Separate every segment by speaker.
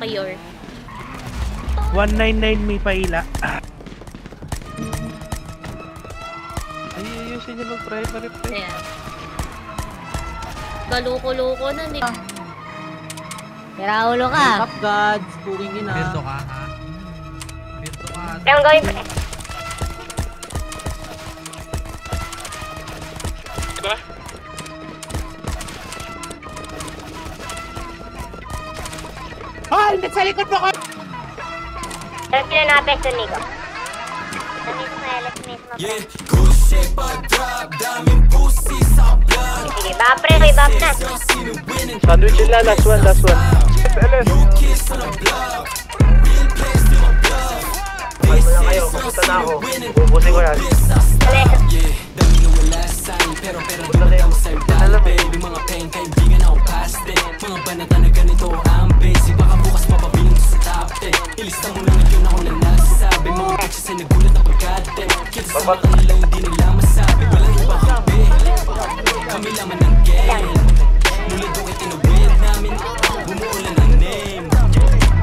Speaker 1: Kayor.
Speaker 2: 199 may paila.
Speaker 3: Ay, ayusin niyo mag-primary pre.
Speaker 1: Ayan. Galuko-luko na ni.
Speaker 4: Tira ulo ka.
Speaker 5: Top gods, puking ina.
Speaker 6: Birdo ka, ha? Birdo ka.
Speaker 4: Ang gawin pre.
Speaker 3: Diba?
Speaker 2: Hoy! Nasa likod mo ko!
Speaker 4: Pero sila nakapesto Nico. Nandito sa LS mismo.
Speaker 7: Yeah, good shape or drop, daming pussy sa vlog.
Speaker 4: Sige, baka pre, may buff na.
Speaker 3: Sandwich yun lang, last one, last one.
Speaker 7: New kids on the block, real place to my bluff. This is
Speaker 3: Kapunta na ako.
Speaker 7: winning,
Speaker 3: Bubusin ko yan.
Speaker 7: this I stop. Yeah, dami na wala sign, pero dumatang sa imbal, baby. Mga pain, kaibigan ako past it. Mga banata na ganito ang basic, baka bukas mapabilang sa top 10. Ilista mo na ngayon ako na nagsasabi. Mga bitches ay nagulat na pagkate. Kita sa mata nila hindi nila masabi. Walang iba kambi, kami laman ng game. Mula doon kay tinawid namin, bumuulan ng name.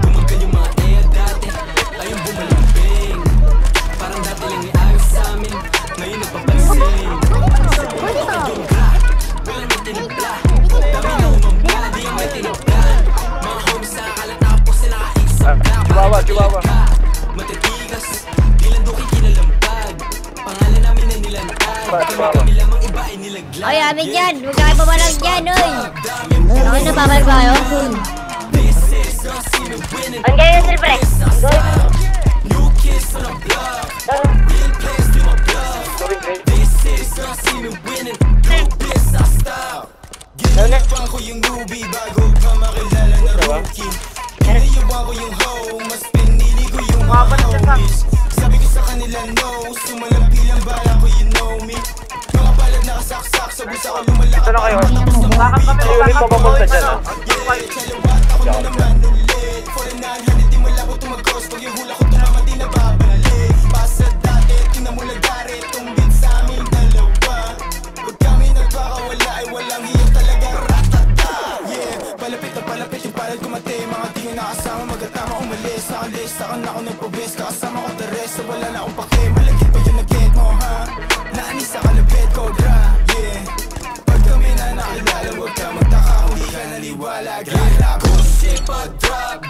Speaker 7: Bumagal yung mga air dati, ayun bumalambing. Parang dati lang iayos sa amin, ngayon nagpapansin. Yung gra, walang may tinibla. Dami na umambla, di yung may tinibla. Mga homies sa kalat tapos na nakaisap ka.
Speaker 3: Chihuahua.
Speaker 7: Matitigas, ilan doon kay kinalampag. Pangalan namin na nilanag, kami lamang iba ay nilaglag.
Speaker 4: Oy, amin yan. Huwag kayo pumalag dyan, oy. Okay na, babalik ba kayo? Ang gaya ng silver eh.
Speaker 7: New kids on the block, real place to my bluff. This is all see me winning, no place I stop. Ginayapan ko yung newbie bago pa makilala na rookie. Ginayapan ko yung hoe, mas pinili ko yung mga homies. Sabi ko sa kanila no, sumalampi lang bala ko you know me. Mga palad nakasaksak, sabi sa ko lumalakad.
Speaker 3: Ito na kayo. Bakit kami ulit papapunta dyan, ha?
Speaker 7: Chalawat ako na naman ulit. For a 900 di malabo tumagos. Pag yung hula ko tumama di nababalik. Basta dati, tinamula gari. Tumbit sa aming dalawa. Pag kami nagpakawala ay walang hiyo talaga ratata. Yeah, palapit na palapit yung palad kumate. Mga di nyo nakasama magatama umalis. Nakalis, saan ako nagpabis. Kakasama ko the rest, so wala na akong pake. Malagit pa yung nag-get mo ha. Naanis sa kalapit ko bra. Yeah, pag kami na nakilala huwag ka magtaka. Hindi ka naniwala. Good ship or drop,